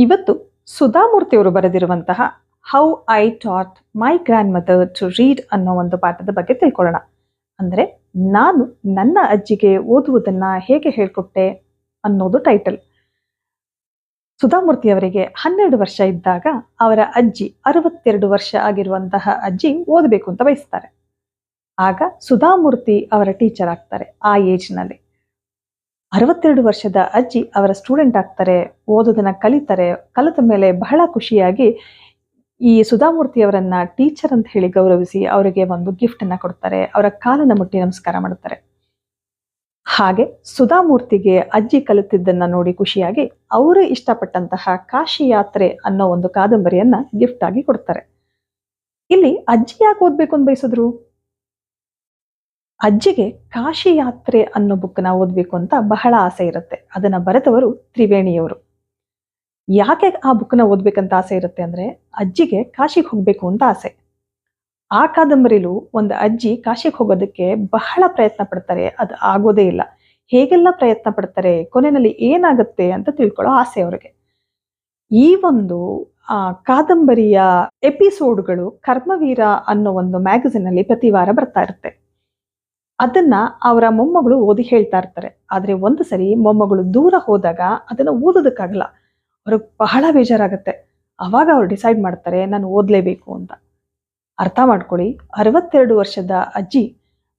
ಇವತ್ತು ಸುಧಾಮೂರ್ತಿ ಅವರು ಬರೆದಿರುವಂತಹ how I taught my grandmother to read ಅನ್ನೋ ಒಂದು ಪಾಠದ ಬಗ್ಗೆ ತಿಳ್ಕೊಳ್ಳೋಣ. ಅಂದ್ರೆ ನಾನು ನನ್ನ ಅಜ್ಜಿಗೆ ಓದುವುದನ್ನ ಹೇಗೆ ಹೇಳ್ಕೊಟ್ಟೆ ಅನ್ನೋದು ಟೈಟಲ್. ಸುಧಾಮೂರ್ತಿ ಅವರಿಗೆ 12 ವರ್ಷ ಇದ್ದಾಗ ಅವರ ಅಜ್ಜಿ 62 ವರ್ಷ ಆಗಿರುವಂತಹ ಅಜ್ಜಿ ಓದಬೇಕು ಅಂತ ಬಯಸ್ತಾರೆ. ಆಗ ಸುಧಾಮೂರ್ತಿ ಅವರ ಟೀಚರ್ ಆಗ್ತಾರೆ. ಆ ಏಜ್ನಲ್ಲಿ 62 ವರ್ಷದ ಅಜ್ಜಿ ಅವರ ಸ್ಟೂಡೆಂಟ್ ಆಗ್ತಾರೆ, ಓದೋದನ್ನ ಕಲಿತಾರೆ. ಕಲಿತ ಮೇಲೆ ಬಹಳ ಖುಷಿಯಾಗಿ ಈ ಸುಧಾಮೂರ್ತಿ ಅವರನ್ನ ಟೀಚರ್ ಅಂತ ಹೇಳಿ ಗೌರವಿಸಿ ಅವರಿಗೆ ಒಂದು ಗಿಫ್ಟ್ ಅನ್ನ ಕೊಡ್ತಾರೆ. ಅವರ ಕಾಲನ್ನ ಮುಟ್ಟಿ ನಮಸ್ಕಾರ ಮಾಡುತ್ತಾರೆ. ಹಾಗೆ ಸುಧಾಮೂರ್ತಿಗೆ ಅಜ್ಜಿ ಕಲಿತಿದ್ದನ್ನ ನೋಡಿ ಖುಷಿಯಾಗಿ ಅವರು ಇಷ್ಟಪಟ್ಟಂತಹ ಕಾಶಿ ಯಾತ್ರೆ ಅನ್ನೋ ಒಂದು ಕಾದಂಬರಿಯನ್ನ ಗಿಫ್ಟ್ ಆಗಿ ಕೊಡ್ತಾರೆ. ಇಲ್ಲಿ ಅಜ್ಜಿ ಯಾಕೆ ಓದ್ಬೇಕು ಅಂತ ಬಯಸಿದ್ರು? ಅಜ್ಜಿಗೆ ಕಾಶಿ ಯಾತ್ರೆ ಅನ್ನೋ ಬುಕ್ನ ಓದ್ಬೇಕು ಅಂತ ಬಹಳ ಆಸೆ ಇರುತ್ತೆ. ಅದನ್ನ ಬರೆದವರು ತ್ರಿವೇಣಿಯವರು. ಯಾಕೆ ಆ ಬುಕ್ನ ಓದ್ಬೇಕಂತ ಆಸೆ ಇರುತ್ತೆ ಅಂದ್ರೆ ಅಜ್ಜಿಗೆ ಕಾಶಿಗೆ ಹೋಗ್ಬೇಕು ಅಂತ ಆಸೆ. ಆ ಕಾದಂಬರಿಲೂ ಒಂದು ಅಜ್ಜಿ ಕಾಶಿಗೆ ಹೋಗೋದಕ್ಕೆ ಬಹಳ ಪ್ರಯತ್ನ ಪಡ್ತಾರೆ. ಅದು ಆಗೋದೇ ಇಲ್ಲ. ಹೇಗೆಲ್ಲ ಪ್ರಯತ್ನ ಪಡ್ತಾರೆ, ಕೊನೆಯಲ್ಲಿ ಏನಾಗುತ್ತೆ ಅಂತ ತಿಳ್ಕೊಳ್ಳೋ ಆಸೆ ಅವರಿಗೆ. ಈ ಒಂದು ಕಾದಂಬರಿಯ ಎಪಿಸೋಡ್ಗಳು ಕರ್ಮವೀರ ಅನ್ನೋ ಒಂದು ಮ್ಯಾಗಝಿನ್ ಅಲ್ಲಿ ಪ್ರತಿ ವಾರ ಬರ್ತಾ ಇರುತ್ತೆ. ಅದನ್ನ ಅವರ ಮೊಮ್ಮಗಳು ಓದಿ ಹೇಳ್ತಾ ಇರ್ತಾರೆ. ಆದ್ರೆ ಒಂದು ಸರಿ ಮೊಮ್ಮಗಳು ದೂರ ಹೋದಾಗ ಅದನ್ನ ಓದೋದಕ್ಕಾಗಲ್ಲ. ಅವ್ರಿಗೆ ಬಹಳ ಬೇಜಾರಾಗತ್ತೆ. ಅವಾಗ ಅವ್ರು ಡಿಸೈಡ್ ಮಾಡ್ತಾರೆ, ನಾನು ಓದ್ಲೇಬೇಕು ಅಂತ. ಅರ್ಥ ಮಾಡ್ಕೊಳ್ಳಿ, 62 ವರ್ಷದ ಅಜ್ಜಿ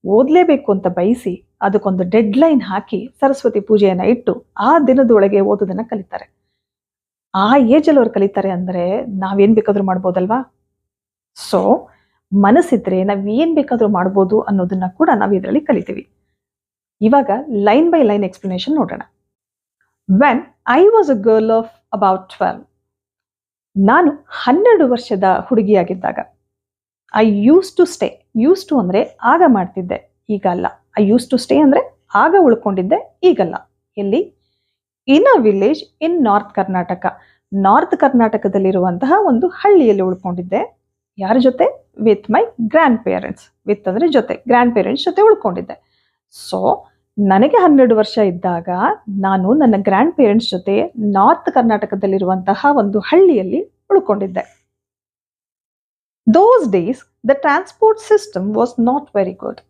ಓದ್ಲೇಬೇಕು ಅಂತ ಬಯಸಿ ಅದಕ್ಕೊಂದು ಡೆಡ್ ಲೈನ್ ಹಾಕಿ ಸರಸ್ವತಿ ಪೂಜೆಯನ್ನ ಇಟ್ಟು ಆ ದಿನದೊಳಗೆ ಓದೋದನ್ನ ಕಲಿತಾರೆ. ಆ ಏಜಲ್ಲಿ ಅವ್ರು ಕಲಿತಾರೆ ಅಂದ್ರೆ ನಾವೇನ್ ಬೇಕಾದ್ರೂ ಮಾಡ್ಬೋದಲ್ವಾ? ಸೊ ಮನಸ್ಸಿದ್ರೆ ನಾವೇನ್ ಬೇಕಾದ್ರೂ ಮಾಡ್ಬೋದು ಅನ್ನೋದನ್ನ ಕೂಡ ನಾವು ಇದರಲ್ಲಿ ಕಲಿತೀವಿ. ಇವಾಗ ಲೈನ್ ಬೈ ಲೈನ್ ಎಕ್ಸ್ಪ್ಲನೇಷನ್ ನೋಡೋಣ. When I was a girl of about 12, ನಾನು 12 ವರ್ಷದ ಹುಡುಗಿಯಾಗಿದ್ದಾಗ, I use to stay. Use to ಅಂದ್ರೆ ಆಗ ಮಾಡ್ತಿದ್ದೆ, ಈಗ ಅಲ್ಲ. ಐ ಯೂಸ್ ಟು ಸ್ಟೇ ಅಂದ್ರೆ ಆಗ ಉಳ್ಕೊಂಡಿದ್ದೆ, ಈಗಲ್ಲ. ಎಲ್ಲಿ? In a village in north Karnataka. North ಕರ್ನಾಟಕದಲ್ಲಿರುವಂತಹ ಒಂದು ಹಳ್ಳಿಯಲ್ಲಿ ಉಳ್ಕೊಂಡಿದ್ದೆ. ಯಾರ ಜೊತೆ? With my grandparents. With ಅಂದ್ರೆ ಜೊತೆ, ಗ್ರ್ಯಾಂಡ್ ಪೇರೆಂಟ್ಸ್ ಜೊತೆ ಉಳ್ಕೊಂಡಿದ್ದೆ. ಸೊ ನನಗೆ 12 ವರ್ಷ ಇದ್ದಾಗ ನಾನು ನನ್ನ ಗ್ರ್ಯಾಂಡ್ ಪೇರೆಂಟ್ಸ್ ಜೊತೆ ನಾರ್ತ್ ಕರ್ನಾಟಕದಲ್ಲಿರುವಂತಹ ಒಂದು ಹಳ್ಳಿಯಲ್ಲಿ ಉಳ್ಕೊಂಡಿದ್ದೆ. Those days the transport system was not very good.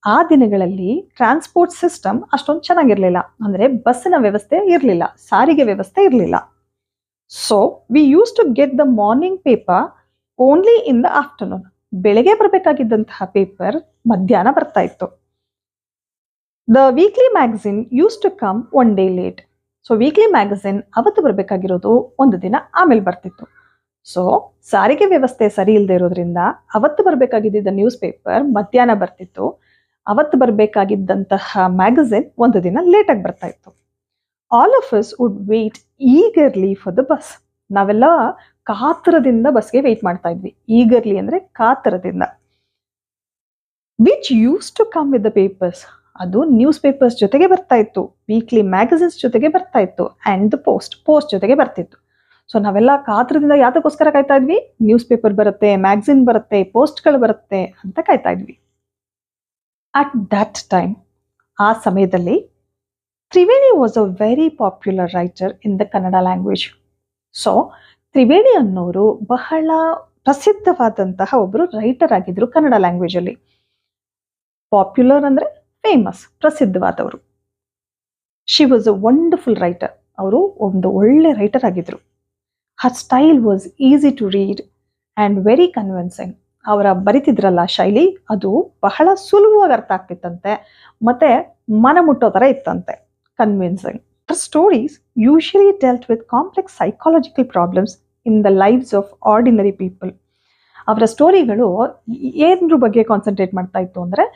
ಆ ದಿನಗಳಲ್ಲಿ ಟ್ರಾನ್ಸ್ಪೋರ್ಟ್ ಸಿಸ್ಟಮ್ ಅಷ್ಟೊಂದು ಚೆನ್ನಾಗಿರ್ಲಿಲ್ಲ. ಅಂದ್ರೆ ಬಸ್ಸಿನ ವ್ಯವಸ್ಥೆ ಇರಲಿಲ್ಲ, ಸಾರಿಗೆ ವ್ಯವಸ್ಥೆ ಇರಲಿಲ್ಲ. So we use to get the morning paper only in the afternoon. ಬೆಳಗ್ಗೆ ಬರಬೇಕಾಗಿದ್ದಂತಹ ಪೇಪರ್ ಮಧ್ಯಾಹ್ನ ಬರ್ತಾ ಇತ್ತು. The weekly magazine use to come one day late. So weekly magazine ಅವತ್ತು ಬರಬೇಕಾಗಿರೋದು ಒಂದು ದಿನ ಆಮೇಲೆ ಬರ್ತಿತ್ತು. ಸೊ ಸಾರಿಗೆ ವ್ಯವಸ್ಥೆ ಸರಿ ಇಲ್ಲದೆ ಇರೋದ್ರಿಂದ ಅವತ್ತು ಬರಬೇಕಾಗಿದ್ದ ನ್ಯೂಸ್ ಪೇಪರ್ ಮಧ್ಯಾಹ್ನ ಬರ್ತಿತ್ತು. ಅವತ್ತು ಬರಬೇಕಾಗಿದ್ದಂತಹ ಮ್ಯಾಗಝಿನ್ ಒಂದು ದಿನ ಲೇಟಾಗಿ ಬರ್ತಾ ಇತ್ತು. All of us would wait eagerly for the bus. ನಾವೆಲ್ಲ ಕಾತರದಿಂದ ಬಸ್ಗೆ ವೇಟ್ ಮಾಡ್ತಾ ಇದ್ವಿ. ಈಗರ್ಲಿ ಅಂದ್ರೆ ಕಾತರದಿಂದ. Which use to come with the papers. ಅದು ನ್ಯೂಸ್ ಪೇಪರ್ಸ್ ಜೊತೆಗೆ ಬರ್ತಾ ಇತ್ತು, ವೀಕ್ಲಿ ಮ್ಯಾಗಝಿನ್ಸ್ ಜೊತೆಗೆ ಬರ್ತಾ ಇತ್ತು, ಅಂಡ್ ದ ಪೋಸ್ಟ್ ಜೊತೆಗೆ ಬರ್ತಿತ್ತು. ಸೊ ನಾವೆಲ್ಲ ಕಾತರದಿಂದ ಯಾತಕ್ಕೋಸ್ಕರ ಕಾಯ್ತಾ ಇದ್ವಿ? ನ್ಯೂಸ್ ಪೇಪರ್ ಬರುತ್ತೆ, ಮ್ಯಾಗಝಿನ್ ಬರುತ್ತೆ, ಪೋಸ್ಟ್ಗಳು ಬರುತ್ತೆ ಅಂತ ಕಾಯ್ತಾ ಇದ್ವಿ. ಅಟ್ ದಟ್ ಟೈಮ್, ಆ ಸಮಯದಲ್ಲಿ Triveni was a very popular writer in the Kannada language. So Triveni ಅನ್ನೋರು ಬಹಳ ಪ್ರಸಿದ್ಧವಾದಂತಹ ಒಬ್ಬರು ರೈಟರ್ ಆಗಿದ್ರು ಕನ್ನಡ ಲ್ಯಾಂಗ್ವೇಜ್ ಅಲ್ಲಿ. ಪಾಪ್ಯುಲರ್ ಅಂದ್ರೆ ಫೇಮಸ್, ಪ್ರಸಿದ್ಧವಾದವರು. She was a wonderful writer. ಅವರು ಒಂದು ಒಳ್ಳೆ ರೈಟರ್ ಆಗಿದ್ರು. Her style was easy to read and very convincing. ಅವರ ಬರಿತಿದ್ರಲ್ಲ ಶೈಲಿ, ಅದು ಬಹಳ ಸುಲಭವಾಗಿ ಅರ್ಥ ಆಗ್ತಿತ್ತಂತೆ, ಮತ್ತೆ ಮನ ಮುಟ್ಟೋ ಥರ ಇತ್ತಂತೆ, convincing. Har stories usually delt with complex psychological problems in the lives of ordinary people. ಅವರ ಸ್ಟೋರಿಗಳು ಏನ್ರ ಬಗ್ಗೆ ಕಾನ್ಸಂಟ್ರೇಟ್ ಮಾಡ್ತಾ ಇತ್ತು ಅಂದ್ರೆ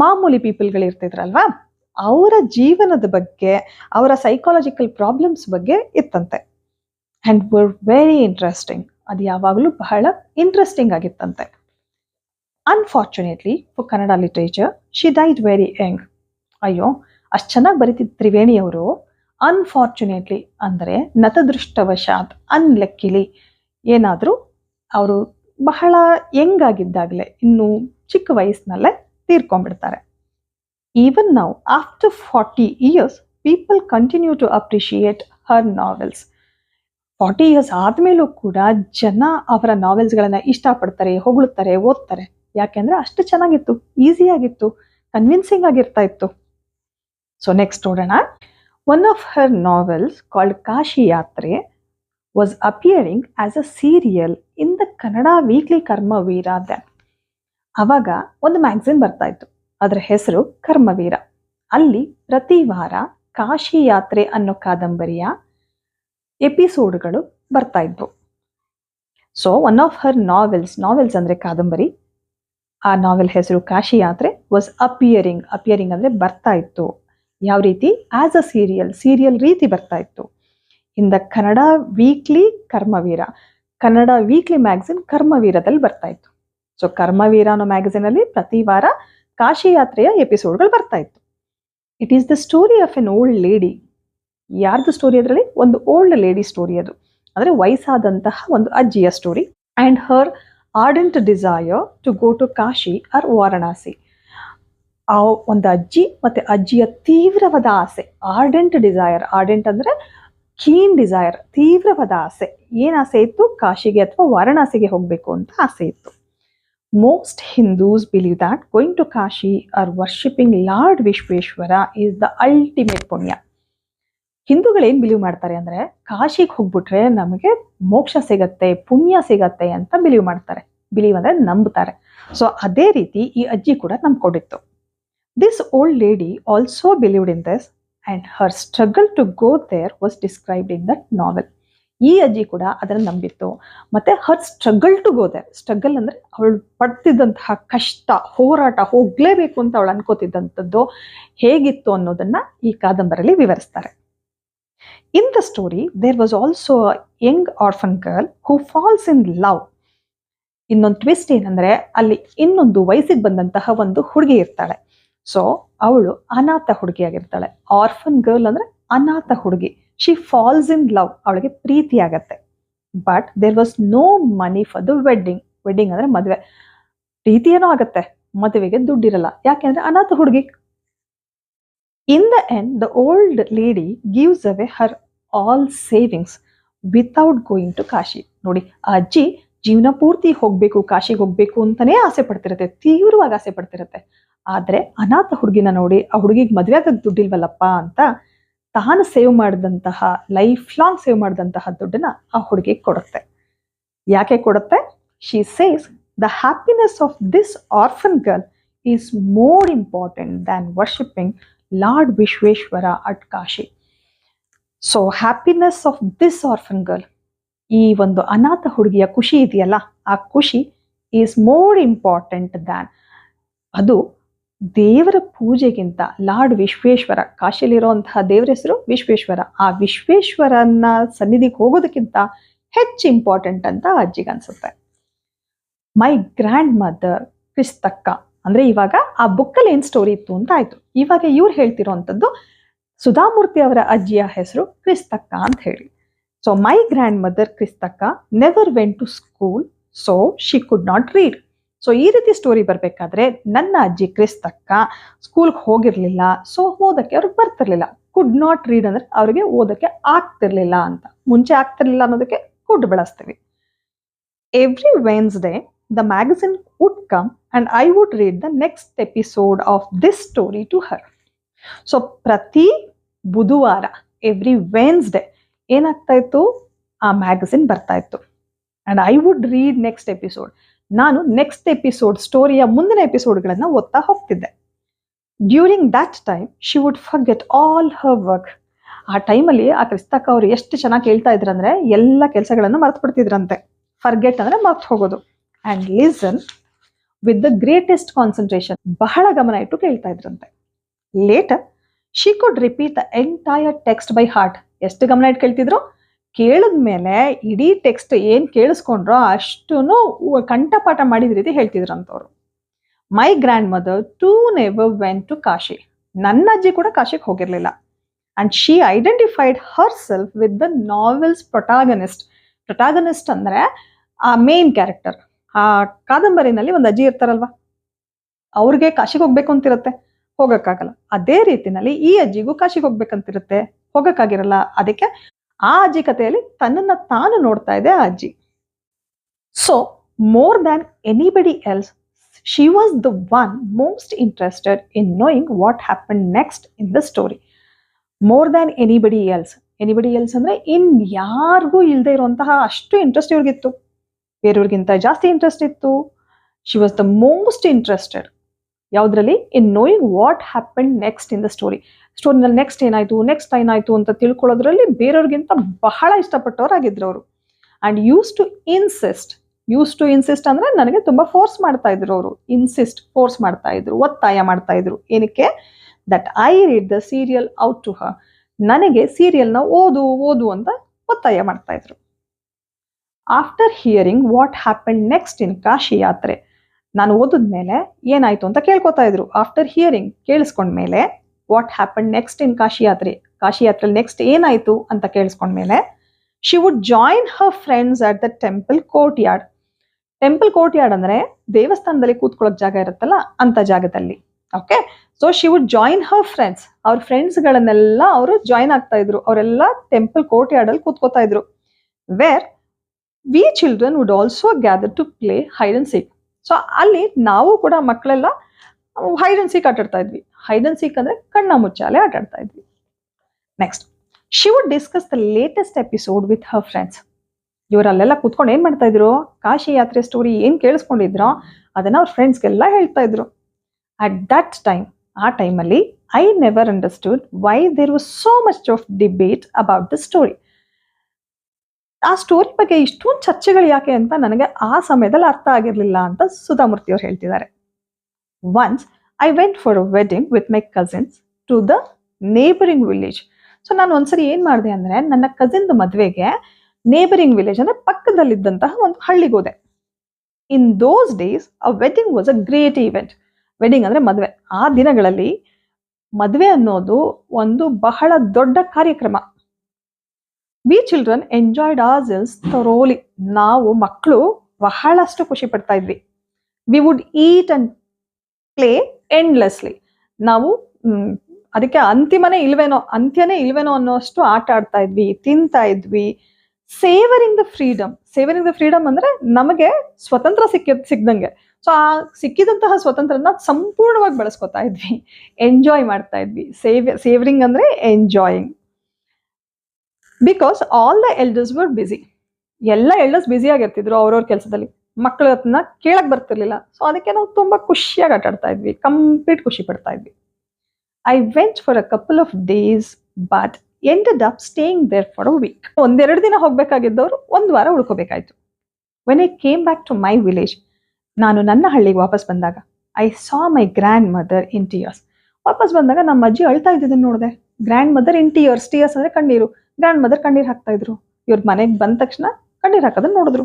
ಮಾಮೂಲಿ ಪೀಪಲ್ಗಳು ಇರ್ತಿದ್ರಲ್ವಾ, ಅವರ ಜೀವನದ ಬಗ್ಗೆ, ಅವರ ಸೈಕಾಲಜಿಕಲ್ ಪ್ರಾಬ್ಲಮ್ಸ್ ಬಗ್ಗೆ ಇತ್ತಂತೆ. And were very interesting. ಅದು ಯಾವಾಗಲೂ ಬಹಳ ಇಂಟ್ರೆಸ್ಟಿಂಗ್ ಆಗಿತ್ತಂತೆ. Unfortunately for Kannada literature she died very young. ಅಯ್ಯೋ, ಅಷ್ಟು ಚೆನ್ನಾಗಿ ಬರೀತಿದ್ದ ತ್ರಿವೇಣಿ ಅವರು ಅನ್ಫಾರ್ಚುನೇಟ್ಲಿ ಅಂದರೆ ನತದೃಷ್ಟವಶಾತ್, ಅನ್ಲಕ್ಕಿಲಿ ಏನಾದರೂ ಅವರು ಬಹಳ ಯಂಗ್ ಆಗಿದ್ದಾಗಲೇ, ಇನ್ನು ಚಿಕ್ಕ ವಯಸ್ಸಿನಲ್ಲೇ ತೀರ್ಕೊಂಡ್ಬಿಡ್ತಾರೆ. Even now after 40 years people continue to appreciate her novels. 40 years ಆದ್ಮೇಲೂ ಕೂಡ ಜನ ಅವರ ನಾವೆಲ್ಸ್ಗಳನ್ನ ಇಷ್ಟಪಡ್ತಾರೆ, ಹೊಗಳುತ್ತಾರೆ, ಓದ್ತಾರೆ. ಯಾಕೆಂದ್ರೆ ಅಷ್ಟು ಚೆನ್ನಾಗಿತ್ತು, ಈಸಿ ಆಗಿತ್ತು, ಕನ್ವಿನ್ಸಿಂಗ್ ಆಗಿರ್ತಾ ಇತ್ತು. ಸೊ ನೆಕ್ಸ್ಟ್ ನೋಡೋಣ. One of her novels called Kashi Yatre was appearing as a serial in the Kannada weekly Karmaveera then. ಅವಾಗ ಒಂದು ಮ್ಯಾಗಝಿನ್ ಬರ್ತಾ ಇತ್ತು, ಅದರ ಹೆಸರು ಕರ್ಮವೀರ. ಅಲ್ಲಿ ಪ್ರತಿ ವಾರ ಕಾಶಿ ಯಾತ್ರೆ ಅನ್ನೋ ಕಾದಂಬರಿಯ ಎಪಿಸೋಡ್ಗಳು ಬರ್ತಾ ಇದ್ವು. So one of her novels ಅಂದ್ರೆ ಕಾದಂಬರಿ, ಆ ನಾವೆಲ್ ಹೆಸರು ಕಾಶಿ ಯಾತ್ರೆ ವಾಸ್ ಅಪಿಯರಿಂಗ್ ಅಂದ್ರೆ ಬರ್ತಾ ಇತ್ತು. ಯಾವ ರೀತಿ? ಆಸ್ ಅ ಸೀರಿಯಲ್ ರೀತಿ ಬರ್ತಾ ಇತ್ತು in the Kannada weekly Karmaveera. Kannada weekly magazine ಕರ್ಮವೀರದಲ್ಲಿ ಬರ್ತಾ ಇತ್ತು. ಸೊ ಕರ್ಮವೀರ ಅನ್ನೋ ಮ್ಯಾಗಝಿನ್ ಅಲ್ಲಿ ಪ್ರತಿ ವಾರ ಕಾಶಿ ಯಾತ್ರೆಯ ಎಪಿಸೋಡ್ಗಳು ಬರ್ತಾ ಇತ್ತು. It is the story of N old lady. ಯಾರ್ದು ಸ್ಟೋರಿ? ಅದರಲ್ಲಿ ಒಂದು ಓಲ್ಡ್ ಲೇಡಿ ಸ್ಟೋರಿ. ಅದು ಅಂದ್ರೆ ವಯಸ್ಸಾದಂತಹ ಒಂದು ಅಜ್ಜಿಯ story. And her ardent desire to go to Kashi or Varanasi. ಆ ಒಂದು ಅಜ್ಜಿ ಮತ್ತೆ ಅಜ್ಜಿಯ ತೀವ್ರವಾದ ಆಸೆ, ಆರ್ಡೆಂಟ್ ಅಂದ್ರೆ ಕೀನ್ ಡಿಸೈರ್, ತೀವ್ರವಾದ ಆಸೆ. ಏನ್ ಆಸೆ ಇತ್ತು? ಕಾಶಿಗೆ ಅಥವಾ ವಾರಣಾಸಿಗೆ ಹೋಗ್ಬೇಕು ಅಂತ ಆಸೆ ಇತ್ತು. Most Hindus believe that going to Kashi or worshipping lord Vishweshwara is the ultimate punya. ಹಿಂದೂಗಳು ಏನ್ ಬಿಲೀವ್ ಮಾಡ್ತಾರೆ ಅಂದ್ರೆ ಕಾಶಿಗೆ ಹೋಗ್ಬಿಟ್ರೆ ನಮಗೆ ಮೋಕ್ಷ ಸಿಗತ್ತೆ, ಪುಣ್ಯ ಸಿಗತ್ತೆ ಅಂತ ಬಿಲೀವ್ ಮಾಡ್ತಾರೆ. ಬಿಲೀವ್ ಅಂದ್ರೆ ನಂಬುತ್ತಾರೆ. ಸೊ ಅದೇ ರೀತಿ ಈ ಅಜ್ಜಿ ಕೂಡ ನಂಬ್ಕೊಂಡಿತ್ತು. This old lady also believed in this and her struggle to go there was described in that novel. ಈ ಅಜ್ಜಿ ಕೂಡ ಅದನ್ನ ನಂಬಿತ್ತು. ಮತ್ತೆ her struggle to go there, struggle ಅಂದ್ರೆ ಅವಳು ಪಡ್ತಿದ್ದಂತಹ ಕಷ್ಟ, ಹೋರಾಟ, ಹೋಗ್ಲೇಬೇಕು ಅಂತ ಅವಳು ಅನ್ಕೋತಿದ್ದಂಥದ್ದು ಹೇಗಿತ್ತು ಅನ್ನೋದನ್ನ ಈ ಕಾದಂಬರಿಯಲ್ಲಿ ವಿವರಿಸ್ತಾರೆ. In the story there was also a young orphan girl who falls in love. ಇನ್ನೊಂದು ಟ್ವಿಸ್ಟ್ ಏನಂದ್ರೆ ಅಲ್ಲಿ ಇನ್ನೊಂದು ವಯಸ್ಸಿಗೆ ಬಂದಂತಹ ಒಂದು ಹುಡುಗಿ ಇರ್ತಾಳೆ. ಸೊ ಅವಳು ಅನಾಥ ಹುಡುಗಿಯಾಗಿರ್ತಾಳೆ. ಆರ್ಫನ್ ಗರ್ಲ್ ಅಂದ್ರೆ ಅನಾಥ ಹುಡುಗಿ. ಶಿ ಫಾಲ್ಸ್ ಇನ್ ಲವ್, ಅವಳಿಗೆ ಪ್ರೀತಿ ಆಗತ್ತೆ. But there was no money for the wedding ಅಂದ್ರೆ ಮದುವೆ. ಪ್ರೀತಿ ಏನೋ ಆಗತ್ತೆ, ಮದುವೆಗೆ ದುಡ್ಡಿರಲ್ಲ. ಯಾಕೆಂದ್ರೆ ಅನಾಥ ಹುಡುಗಿ. In the end the old lady gives away her all savings without going to Kashi. ನೋಡಿ, ಆ ಅಜ್ಜಿ ಜೀವನ ಪೂರ್ತಿ ಹೋಗ್ಬೇಕು, ಕಾಶಿಗೆ ಹೋಗ್ಬೇಕು ಅಂತಾನೆ ಆಸೆ ಪಡ್ತಿರತ್ತೆ, ತೀವ್ರವಾಗಿ ಆಸೆ ಪಡ್ತಿರತ್ತೆ. ಆದ್ರೆ ಅನಾಥ ಹುಡುಗಿನ ನೋಡಿ ಆ ಹುಡುಗಿಗೆ ಮದುವೆ ಆಗಕ್ಕೆ ದುಡ್ಡಿಲ್ವಲ್ಲಪ್ಪ ಅಂತ ತಾನು ಸೇವ್ ಮಾಡಿದಂತಹ, ಲೈಫ್ ಲಾಂಗ್ ಸೇವ್ ಮಾಡಿದಂತಹ ದುಡ್ಡನ್ನ ಆ ಹುಡುಗಿಗೆ ಕೊಡುತ್ತೆ. ಯಾಕೆ ಕೊಡುತ್ತೆ? She says the happiness of this orphan girl is more important than worshipping lord Vishweshwara at Kashi. So happiness of this orphan girl, ಈ ಒಂದು ಅನಾಥ ಹುಡುಗಿಯ ಖುಷಿ ಇದೆಯಲ್ಲ, ಆ ಖುಷಿ ಈಸ್ ಮೋರ್ ಇಂಪಾರ್ಟೆಂಟ್ ದ್ಯಾನ್, ಅದು ದೇವರ ಪೂಜೆಗಿಂತ ಲಾರ್ಡ್ ವಿಶ್ವೇಶ್ವರ, ಕಾಶಿಯಲ್ಲಿರುವಂತಹ ದೇವರ ಹೆಸರು ವಿಶ್ವೇಶ್ವರ, ಆ ವಿಶ್ವೇಶ್ವರನ ಸನ್ನಿಧಿಗೆ ಹೋಗೋದಕ್ಕಿಂತ ಹೆಚ್ಚು ಇಂಪಾರ್ಟೆಂಟ್ ಅಂತ ಅಜ್ಜಿಗೆ ಅನ್ಸುತ್ತೆ. ಮೈ ಗ್ರ್ಯಾಂಡ್ ಮದರ್ ಕ್ರಿಸ್ತಕ್ಕ ಅಂದ್ರೆ ಇವಾಗ ಆ ಬುಕ್ಕಲ್ಲಿ ಏನ್ ಸ್ಟೋರಿ ಇತ್ತು ಅಂತ ಆಯ್ತು. ಇವಾಗ ಇವ್ರು ಹೇಳ್ತಿರೋಂಥದ್ದು ಸುಧಾಮೂರ್ತಿ ಅವರ ಅಜ್ಜಿಯ ಹೆಸರು ಕ್ರಿಸ್ತಕ್ಕ ಅಂತ ಹೇಳಿ. So my grandmother Krishtakka never went to school, so she could not read. So ಈ ರೀತಿ ಸ್ಟೋರಿ ಬರ್ಬೇಕಾದ್ರೆ ನನ್ನ ಅಜ್ಜಿ ಕ್ರಿಸ್ತಕ್ಕ ಸ್ಕೂಲ್ಗೆ ಹೋಗಿರ್ಲಿಲ್ಲ, ಸೊ ಓದಕ್ಕೆ ಅವ್ರಿಗೆ ಬರ್ತಿರ್ಲಿಲ್ಲ. ಕುಡ್ ನಾಟ್ ರೀಡ್ ಅಂದ್ರೆ ಅವ್ರಿಗೆ ಓದಕ್ಕೆ ಆಗ್ತಿರ್ಲಿಲ್ಲ ಅಂತ. ಮುಂಚೆ ಆಗ್ತಿರ್ಲಿಲ್ಲ ಅನ್ನೋದಕ್ಕೆ ಕುಡ್ ಬಳಸ್ತೀವಿ. Every Wednesday the magazine would come and I would read the next episode of this story to her. So ಪ್ರತಿ ಬುಧವಾರ, ಎವ್ರಿ ವೆನ್ಸ್ಡೇ ಏನಾಗ್ತಾ ಇತ್ತು, ಆ ಮ್ಯಾಗಝಿನ್ ಬರ್ತಾ ಇತ್ತು. And I would read next episode, ನಾನು ನೆಕ್ಸ್ಟ್ ಎಪಿಸೋಡ್, ಸ್ಟೋರಿಯ ಮುಂದಿನ ಎಪಿಸೋಡ್ಗಳನ್ನ ಓದ್ತಾ ಹೋಗ್ತಿದ್ದೆ. During that time she would forget all her work. ಆ ಟೈಮಲ್ಲಿ ಆ ಕ್ರಿಸ್ತಕ್ಕ ಅವರು ಎಷ್ಟು ಚೆನ್ನಾಗಿ ಕೇಳ್ತಾ ಇದ್ರಂದ್ರೆ ಎಲ್ಲ ಕೆಲಸಗಳನ್ನು ಮರ್ತು ಬಿಡ್ತಿದ್ರಂತೆ. ಫರ್ಗೆಟ್ ಅಂದ್ರೆ ಮರ್ತು ಹೋಗೋದು. And listen with the greatest concentration, ಬಹಳ ಗಮನ ಇಟ್ಟು ಕೇಳ್ತಾ ಇದ್ರಂತೆ. Later she could repeat the entire text by heart. ಎಷ್ಟು ಗಮನ ಇಟ್ಟು ಕೇಳ್ತಿದ್ರು? ಕೇಳಿದ್ಮೇಲೆ ಇಡೀ ಟೆಕ್ಸ್ಟ್ ಏನ್ ಕೇಳಿಸ್ಕೊಂಡ್ರೋ ಅಷ್ಟೂ ಕಂಠಪಾಠ ಮಾಡಿದ ರೀತಿ ಹೇಳ್ತಿದ್ರಂತವ್ರು. My grandmother to never went to Kashi. ನನ್ನ ಅಜ್ಜಿ ಕೂಡ ಕಾಶಿಗೆ ಹೋಗಿರ್ಲಿಲ್ಲ. And she identified herself with the novel's protagonist ಅಂದ್ರೆ ಆ ಮೇನ್ ಕ್ಯಾರೆಕ್ಟರ್. ಆ ಕಾದಂಬರಿನಲ್ಲಿ ಒಂದು ಅಜ್ಜಿ ಇರ್ತಾರಲ್ವಾ, ಅವ್ರಿಗೆ ಕಾಶಿಗೆ ಹೋಗ್ಬೇಕು ಅಂತಿರುತ್ತೆ, ಹೋಗಕ್ಕಾಗಲ್ಲ. ಅದೇ ರೀತಿನಲ್ಲಿ ಈ ಅಜ್ಜಿಗೂ ಕಾಶಿಗೆ ಹೋಗ್ಬೇಕಂತಿರುತ್ತೆ, ಹೋಗಕ್ಕಾಗಿರಲ್ಲ. ಅದಕ್ಕೆ ಆ ಅಜ್ಜಿ ಕಥೆಯಲ್ಲಿ ತನ್ನನ್ನ ತಾನು ನೋಡ್ತಾ ಇದೆ ಆ ಅಜ್ಜಿ. So more than anybody else, she was the one most interested in knowing what happened next in the story. More than anybody else. Anybody else ಅಂದ್ರೆ ಇನ್ ಯಾರಿಗೂ ಇಲ್ಲದೆ ಇರುವಂತಹ ಅಷ್ಟು ಇಂಟ್ರೆಸ್ಟ್ ಇವ್ರಿಗಿತ್ತು, ಬೇರೆಯವ್ರಿಗಿಂತ ಜಾಸ್ತಿ ಇಂಟ್ರೆಸ್ಟ್ ಇತ್ತು. She was the most interested ಯಾವುದ್ರಲ್ಲಿ? In knowing what happen next in the story. ಸ್ಟೋರಿನಲ್ಲಿ next ಏನಾಯ್ತು ಅಂತ ತಿಳ್ಕೊಳ್ಳೋದ್ರಲ್ಲಿ ಬೇರೆಯವ್ರಿಗಿಂತ ಬಹಳ ಇಷ್ಟಪಟ್ಟವರಾಗಿದ್ರು ಅವರು. ಅಂಡ್ ಯೂಸ್ ಟು ಇನ್ಸಿಸ್ಟ್ ಅಂದ್ರೆ ನನಗೆ ತುಂಬಾ ಫೋರ್ಸ್ ಮಾಡ್ತಾ ಇದ್ರು ಅವರು. ಫೋರ್ಸ್ ಮಾಡ್ತಾ ಇದ್ರು, ಒತ್ತಾಯ ಮಾಡ್ತಾ ಇದ್ರು. ಏನಕ್ಕೆ? That I read the serial out to her. ನನಗೆ ಸೀರಿಯಲ್ನ ಓದು ಅಂತ ಒತ್ತಾಯ ಮಾಡ್ತಾ ಇದ್ರು. After hearing what happen next in Kashi Yatre, ನಾನು ಓದಿದ್ಮೇಲೆ ಏನಾಯ್ತು ಅಂತ ಕೇಳ್ಕೊತಾ ಇದ್ರು. ಆಫ್ಟರ್ ಹಿಯರಿಂಗ್, ಕೇಳಿಸ್ಕೊಂಡ್ಮೇಲೆ, what happen next in Kashi ಯಾತ್ರೆಯಲ್ಲಿ ನೆಕ್ಸ್ಟ್ ಏನಾಯ್ತು ಅಂತ ಕೇಳಿಸ್ಕೊಂಡ್ಮೇಲೆ, she would join her friends at the temple courtyard. Temple courtyard ಅಂದ್ರೆ ದೇವಸ್ಥಾನದಲ್ಲಿ ಕೂತ್ಕೊಳ್ಳೋಕ್ ಜಾಗ ಇರುತ್ತಲ್ಲ, ಅಂತ ಜಾಗದಲ್ಲಿ. Okay, so she would join her friends. ಅವ್ರ ಫ್ರೆಂಡ್ಸ್ಗಳನ್ನೆಲ್ಲ ಅವರು ಜಾಯಿನ್ ಆಗ್ತಾ ಇದ್ರು. ಅವರೆಲ್ಲ ಟೆಂಪಲ್ ಕೋರ್ಟ್ ಯಾರ್ಡ್ ಅಲ್ಲಿ ಕೂತ್ಕೋತಾ ಇದ್ರು. Where we children would also gather to play hide and seek. So ಅಲ್ಲಿ ನಾವು ಕೂಡ ಮಕ್ಕಳೆಲ್ಲ ಹೈಡ್ ಅಂಡ್ ಸೀಕ್ ಆಟಾಡ್ತಾ ಇದ್ವಿ. ಹೈಡ್ ಅಂಡ್ ಸೀಕ್ ಅಂದ್ರೆ ಕಣ್ಣ ಮುಚ್ಚಾಲೆ ಆಟಾಡ್ತಾ ಇದ್ವಿ. Next, she would discuss the latest episode with her friends. ಇವರಲ್ಲೆಲ್ಲ ಕೂತ್ಕೊಂಡು ಏನ್ ಮಾಡ್ತಾ ಇದ್ರು? ಕಾಶಿ ಯಾತ್ರೆ ಸ್ಟೋರಿ ಏನ್ ಕೇಳಿಸ್ಕೊಂಡಿದ್ರೋ ಅದನ್ನ ಅವ್ರ ಫ್ರೆಂಡ್ಸ್ಗೆಲ್ಲ ಹೇಳ್ತಾ ಇದ್ರು. ಅಟ್ ದಟ್ ಟೈಮ್, ಆ ಟೈಮಲ್ಲಿ, I never understood why there was so much of debate about the story. ಆ ಸ್ಟೋರಿ ಬಗ್ಗೆ ಇಷ್ಟೊಂದು ಚರ್ಚೆಗಳು ಯಾಕೆ ಅಂತ ನನಗೆ ಆ ಸಮಯದಲ್ಲಿ ಅರ್ಥ ಆಗಿರ್ಲಿಲ್ಲ ಅಂತ ಸುಧಾಮೂರ್ತಿ ಅವ್ರು ಹೇಳ್ತಿದ್ದಾರೆ. Once I went for a wedding with my cousins to the neighbouring village. So ನಾನು ಒಂದ್ಸರಿ ಏನ್ ಮಾಡಿದೆ ಅಂದ್ರೆ, ನನ್ನ ಕಸಿನ್ ಮದುವೆಗೆ ನೇಬರಿಂಗ್ ವಿಲೇಜ್ ಅಂದ್ರೆ ಪಕ್ಕದಲ್ಲಿದ್ದಂತಹ ಒಂದು ಹಳ್ಳಿಗೆ ಹೋದೆ. In those days a wedding was a great event. Wedding ಅಂದ್ರೆ ಮದುವೆ. ಆ ದಿನಗಳಲ್ಲಿ ಮದುವೆ ಅನ್ನೋದು ಒಂದು ಬಹಳ ದೊಡ್ಡ ಕಾರ್ಯಕ್ರಮ. We children enjoyed ourselves thoroughly. ನಾವು ಮಕ್ಕಳು ಬಹಳಷ್ಟು ಖುಷಿ ಪಡ್ತಾ ಇದ್ವಿ. We would eat and play endlessly. ನಾವು ಅದಕ್ಕೆ ಅಂತ್ಯನೇ ಇಲ್ವೇನೋ ಅನ್ನೋಷ್ಟು ಆಟ ಆಡ್ತಾ ಇದ್ವಿ, ತಿಂತಾ ಇದ್ವಿ. ಸೇವರಿಂಗ್ ದ ಫ್ರೀಡಮ್ ಅಂದ್ರೆ ನಮಗೆ ಸ್ವತಂತ್ರ ಸಿಕ್ದಂಗೆ. ಸೊ ಆ ಸಿಕ್ಕಿದಂತಹ ಸ್ವತಂತ್ರನ ಸಂಪೂರ್ಣವಾಗಿ ಬಳಸ್ಕೊತಾ ಇದ್ವಿ, ಎಂಜಾಯ್ ಮಾಡ್ತಾ ಇದ್ವಿ. ಸೇವರಿಂಗ್ ಅಂದ್ರೆ enjoying. Because all the elders were busy. ಎಲ್ಲ ಎಲ್ಡರ್ಸ್ ಬ್ಯುಸಿ ಆಗಿರ್ತಿದ್ರು ಅವ್ರವ್ರ ಕೆಲಸದಲ್ಲಿ. ಮಕ್ಕಳ ಹತ್ರನ ಕೇಳಕ್ ಬರ್ತಿರ್ಲಿಲ್ಲ. ಸೊ ಅದಕ್ಕೆ ನಾವು ತುಂಬಾ ಖುಷಿಯಾಗಿ ಆಟ ಆಡ್ತಾ ಇದ್ವಿ, ಕಂಪ್ಲೀಟ್ ಖುಷಿ ಪಡ್ತಾ ಇದ್ವಿ. I went for a couple of days but ended up staying there for a week. ಒಂದೆರಡು ದಿನ ಹೋಗ್ಬೇಕಾಗಿದ್ದವರು ಒಂದು ವಾರ ಉಳ್ಕೋಬೇಕಾಯ್ತು. when I came back to my village, ನಾನು ನನ್ನ ಹಳ್ಳಿಗೆ ವಾಪಸ್ ಬಂದಾಗ, I saw my grandmother in tears. ವಾಪಸ್ ಬಂದಾಗ ನಮ್ಮ ಅಜ್ಜಿ ಅಳ್ತಾ ಇದ್ದಿದ್ದನ್ನು ನೋಡಿದೆ. ಗ್ರ್ಯಾಂಡ್ ಮದರ್ ಇನ್ ಟೀಯರ್ಸ್ ಅಂದ್ರೆ ಕಣ್ಣೀರು. ಗ್ರ್ಯಾಂಡ್ ಮದರ್ ಕಣ್ಣೀರು ಹಾಕ್ತಾ ಇದ್ರು. ಇವ್ರ ಮನೆಗೆ ಬಂದ ತಕ್ಷಣ ಕಣ್ಣೀರು ಹಾಕೋದನ್ನ ನೋಡಿದ್ರು.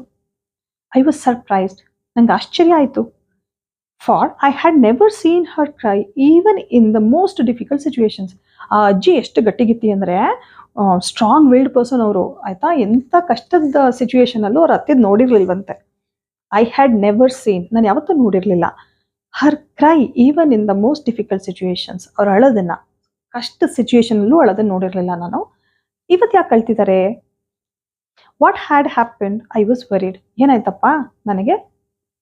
I was surprised. ನಂಗೆ ಆಶ್ಚರ್ಯ ಆಯ್ತು. For I had never scene Har cry even in the most difficult situations. ಆ ಅಜ್ಜಿ ಎಷ್ಟು ಗಟ್ಟಿಗಿತ್ತಿ ಅಂದ್ರೆ, ಸ್ಟ್ರಾಂಗ್ ವಿಲ್ಡ್ ಪರ್ಸನ್ ಅವರು, ಆಯ್ತಾ. ಎಂಥ ಕಷ್ಟದ ಸಿಚುವೇಶನ್ ಅಲ್ಲೂ ಅವ್ರು ಅತ್ತಿದ್ ನೋಡಿರ್ಲಿಲ್ವಂತೆ. ಐ ಹ್ಯಾಡ್ ನೆವರ್ ಸೀನ್, ನಾನು ಯಾವತ್ತೂ ನೋಡಿರ್ಲಿಲ್ಲ. Her cry even in the most difficult situations. ಅವ್ರು ಅಳೋದನ್ನ, ಕಷ್ಟ ಸಿಚುವೇಶನ್ ಅಲ್ಲೂ ಅಳೋದನ್ನ ನೋಡಿರ್ಲಿಲ್ಲ ನಾನು. ಇವತ್ತು ಯಾಕೆ ಕಳ್ತಿದ್ದಾರೆ? What had happened? I was worried. ಏನಾಯ್ತಪ್ಪ? ನನಗೆ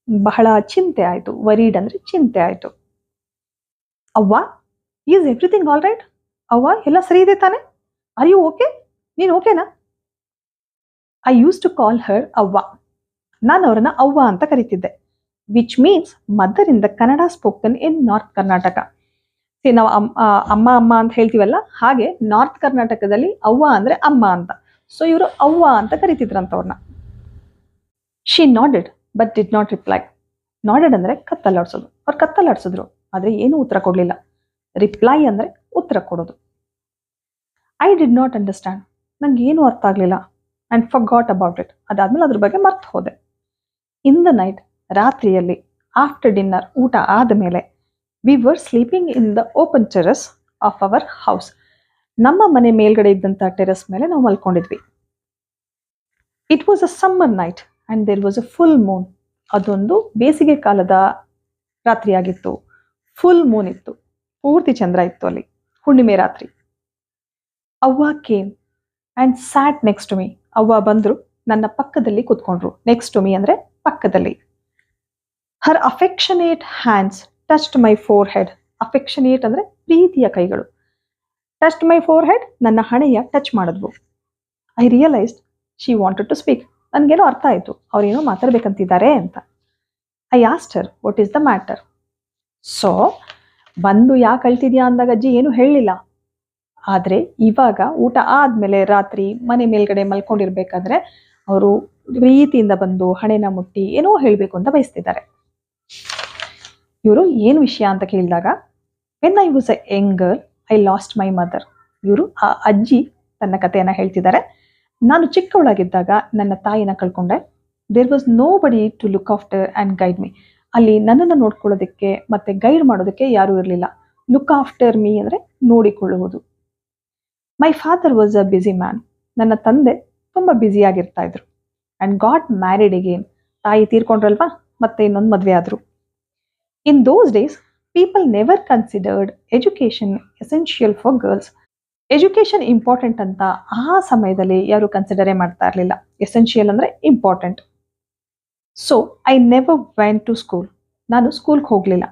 ಬಹಳ ಚಿಂತೆ ಆಯ್ತು. ವರಿಡ್ ಅಂದ್ರೆ ಚಿಂತೆ ಆಯ್ತು. ಅವ್ವ, ಈಸ್ ಎವ್ರಿಥಿಂಗ್ ಆಲ್ ರೈಟ್? ಅವ್ವ, ಎಲ್ಲ ಸರಿ ಇದೆ ತಾನೆ? Are you okay? ನೀನು ಓಕೆನಾ? I use to call her avva. ನಾನು ಅವರನ್ನ ಅವ್ವ ಅಂತ ಕರಿತಿದ್ದೆ. Which means mother in the Kannada spoken in north Karnataka. ನಾವು ಅಮ್ಮ ಅಂತ ಹೇಳ್ತೀವಲ್ಲ, ಹಾಗೆ ನಾರ್ತ್ ಕರ್ನಾಟಕದಲ್ಲಿ ಅವ್ವ ಅಂದ್ರೆ ಅಮ್ಮ ಅಂತ. ಸೊ ಇವರು ಅವ್ವ ಅಂತ ಕರಿತಿದ್ರಂತ ಅವ್ರನ್ನ. She nodded but did not reply. Nodded ಅಂದ್ರೆ ಕತ್ತಲಾಡ್ಸೋದು. ಅವ್ರು ಕತ್ತಲಾಡ್ಸಿದ್ರು, ಆದ್ರೆ ಏನೂ ಉತ್ತರ ಕೊಡ್ಲಿಲ್ಲ. ರಿಪ್ಲೈ ಅಂದ್ರೆ ಉತ್ತರ ಕೊಡೋದು. I did not understand. ನಂಗೆ ಏನೂ ಅರ್ಥ ಆಗ್ಲಿಲ್ಲ. And forgot about it. ಅದಾದ್ಮೇಲೆ ಅದ್ರ ಬಗ್ಗೆ ಮರ್ತು ಹೋದೆ. ಇನ್ ದ ನೈಟ್, ರಾತ್ರಿಯಲ್ಲಿ, ಆಫ್ಟರ್ ಡಿನ್ನರ್, ಊಟ ಆದಮೇಲೆ, we were sleeping in the open terrace of our house. ನಮ್ಮ ಮನೆ ಮೇಲ್ಗಡೆ ಇದ್ದಂಥ ಟೆರೆಸ್ ಮೇಲೆ ನಾವು ಮಲ್ಕೊಂಡಿದ್ವಿ. It was a summer night and there was a full moon. ಅದೊಂದು ಬೇಸಿಗೆ ಕಾಲದ ರಾತ್ರಿ ಆಗಿತ್ತು. ಫುಲ್ ಮೂನ್ ಇತ್ತು, ಪೂರ್ತಿ ಚಂದ್ರ ಇತ್ತು ಅಲ್ಲಿ, ಹುಣ್ಣಿಮೆ ರಾತ್ರಿ. ಅವ್ವ came and sat next to me. ಅವ್ವ ಬಂದರು, ನನ್ನ ಪಕ್ಕದಲ್ಲಿ ಕೂತ್ಕೊಂಡ್ರು. ನೆಕ್ಸ್ಟ್ ಟು ಮೀ ಅಂದರೆ ಪಕ್ಕದಲ್ಲಿ. ಹರ್ affectionate hands touched my four head. Affectionate ಅಂದರೆ ಪ್ರೀತಿಯ ಕೈಗಳು. ಟಚ್ಡ್ ಮೈ ಫೋರ್ ಹೆಡ್, ನನ್ನ ಹಣೆಯ ಟಚ್ ಮಾಡಿದ್ವು. I realised she wanted to speak. ನನಗೇನೋ ಅರ್ಥ ಆಯಿತು, ಅವ್ರೇನೋ ಮಾತಾಡ್ಬೇಕಂತಿದ್ದಾರೆ ಅಂತ. I asked her what is the matter. So ಬಂದು ಯಾಕೆ ಅಳ್ತಿದ್ಯಾ ಅಂದಾಗ ಅಜ್ಜಿ ಏನು ಹೇಳಲಿಲ್ಲ. ಆದರೆ ಇವಾಗ ಊಟ ಆದಮೇಲೆ ರಾತ್ರಿ ಮನೆ ಮೇಲ್ಗಡೆ ಮಲ್ಕೊಂಡಿರ್ಬೇಕಾದ್ರೆ ಅವರು ಪ್ರೀತಿಯಿಂದ ಬಂದು ಹಣೆನ ಮುಟ್ಟಿ ಏನೋ ಹೇಳಬೇಕು ಅಂತ ಬಯಸ್ತಿದ್ದಾರೆ. ಇವರು ಏನು ವಿಷಯ ಅಂತ ಕೇಳಿದಾಗ, when I was a young girl I lost my mother. ಇವರು ಆ ಅಜ್ಜಿ ತನ್ನ ಕಥೆಯನ್ನು ಹೇಳ್ತಿದ್ದಾರೆ. ನಾನು ಚಿಕ್ಕವಳಾಗಿದ್ದಾಗ ನನ್ನ ತಾಯಿನ ಕಳ್ಕೊಂಡೆ. There was nobody to look after and guide me. ಅಲ್ಲಿ ನನ್ನನ್ನು ನೋಡ್ಕೊಳ್ಳೋದಕ್ಕೆ ಮತ್ತು ಗೈಡ್ ಮಾಡೋದಕ್ಕೆ ಯಾರೂ ಇರಲಿಲ್ಲ. ಲುಕ್ ಆಫ್ಟರ್ ಮೀ ಅಂದರೆ ನೋಡಿಕೊಳ್ಳುವುದು. My father was a busy man. ನನ್ನ ತಂದೆ ತುಂಬ ಬ್ಯುಸಿಯಾಗಿರ್ತಾ ಇದ್ರು. And got married again. ತಾಯಿ ತೀರ್ಕೊಂಡ್ರಲ್ವಾ, ಮತ್ತೆ ಇನ್ನೊಂದು ಮದುವೆ ಆದರು. In those days people never considered education essential for girls. Education important ಅಂತ ಆ ಸಮಯದಲ್ಲಿ ಯಾರು ಕನ್ಸಿಡರೇ ಮಾಡ್ತಾ ಇರಲಿಲ್ಲ. ಎಸೆನ್ಷಿಯಲ್ ಅಂದರೆ important. So I never went to school. ನಾನು ಸ್ಕೂಲ್ಗೆ ಹೋಗಲಿಲ್ಲ.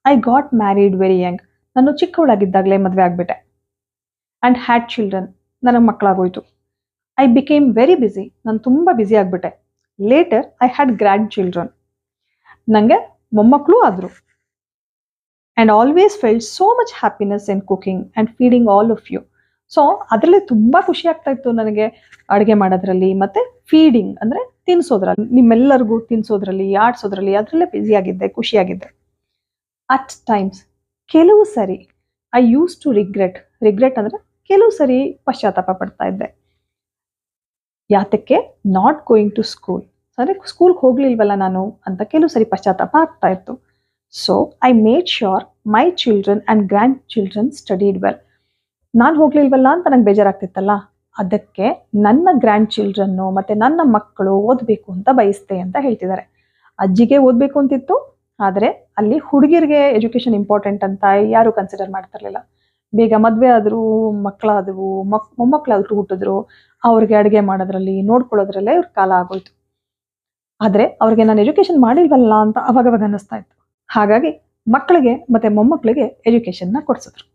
I got married very young. ನಾನು ಚಿಕ್ಕವಳಾಗಿದ್ದಾಗಲೇ ಮದುವೆ ಆಗಿಬಿಟ್ಟೆ. And had children. ನನಗೆ ಮಕ್ಕಳಾಗೋಯ್ತು. I became very busy. ನಾನು ತುಂಬ ಬ್ಯುಸಿ ಆಗಿಬಿಟ್ಟೆ. Later I had grandchildren. ನನಗೆ ಮೊಮ್ಮಕ್ಕಳು ಆದರು. And always felt so much happiness in cooking and feeding all of you. So ಅದರಲ್ಲಿ ತುಂಬ ಖುಷಿ ಆಗ್ತಾ ಇತ್ತು ನನಗೆ ಅಡುಗೆ ಮಾಡೋದ್ರಲ್ಲಿ ಮತ್ತು ಫೀಡಿಂಗ್ ಅಂದರೆ ತಿನ್ನಿಸೋದ್ರಲ್ಲಿ, ನಿಮ್ಮೆಲ್ಲರಿಗೂ ತಿನ್ನಿಸೋದ್ರಲ್ಲಿ, ಆಡಿಸೋದ್ರಲ್ಲಿ, ಅದರಲ್ಲೇ ಬ್ಯುಸಿಯಾಗಿದ್ದೆ, ಖುಷಿಯಾಗಿದ್ದೆ. ಅಟ್ ಟೈಮ್ಸ್ ಕೆಲವು ಸರಿ I use to regret. Regret ಅಂದರೆ ಕೆಲವು ಸರಿ ಪಶ್ಚಾತ್ತಾಪ ಪಡ್ತಾ ಇದ್ದೆ. ಯಾತಕ್ಕೆ? Not going to school. ಅಂದರೆ ಸ್ಕೂಲ್ಗೆ ಹೋಗಲಿಲ್ವಲ್ಲ ನಾನು ಅಂತ ಕೆಲವು ಸರಿ ಪಶ್ಚಾತ್ತಾಪ ಆಗ್ತಾ ಇತ್ತು. So I made sure my children and grand children studied well. ನಾನು ಹೋಗಲಿಲ್ವಲ್ಲ ಅಂತ ನಂಗೆ ಬೇಜಾರಾಗ್ತಿತ್ತಲ್ಲ, ಅದಕ್ಕೆ ನನ್ನ ಗ್ರ್ಯಾಂಡ್ ಚಿಲ್ಡ್ರನ್ನು ಮತ್ತು ನನ್ನ ಮಕ್ಕಳು ಓದಬೇಕು ಅಂತ ಬಯಸ್ತೆ ಅಂತ ಹೇಳ್ತಿದ್ದಾರೆ. ಅಜ್ಜಿಗೆ ಓದಬೇಕು ಅಂತಿತ್ತು, ಆದರೆ ಅಲ್ಲಿ ಹುಡುಗಿರಿಗೆ ಎಜುಕೇಷನ್ ಇಂಪಾರ್ಟೆಂಟ್ ಅಂತ ಯಾರೂ ಕನ್ಸಿಡರ್ ಮಾಡ್ತಿರ್ಲಿಲ್ಲ. ಬೇಗ ಮದುವೆ ಆದರೂ, ಮಕ್ಕಳಾದವು, ಮೊಮ್ಮಕ್ಕಳಾದರೂ ಹುಟ್ಟಿದ್ರು, ಅವ್ರಿಗೆ ಅಡುಗೆ ಮಾಡೋದ್ರಲ್ಲಿ, ನೋಡ್ಕೊಳ್ಳೋದ್ರಲ್ಲೇ ಅವ್ರ ಕಾಲ ಆಗೋಯ್ತು. ಆದರೆ ಅವ್ರಿಗೆ ನಾನು ಎಜುಕೇಷನ್ ಮಾಡಿಲ್ವಲ್ಲ ಅಂತ ಅವಾಗವಾಗ ಅನ್ನಿಸ್ತಾ ಇತ್ತು. ಹಾಗಾಗಿ ಮಕ್ಕಳಿಗೆ ಮತ್ತು ಮೊಮ್ಮಕ್ಕಳಿಗೆ ಎಜುಕೇಷನ್ನ ಕೊಡಿಸಿದ್ರು.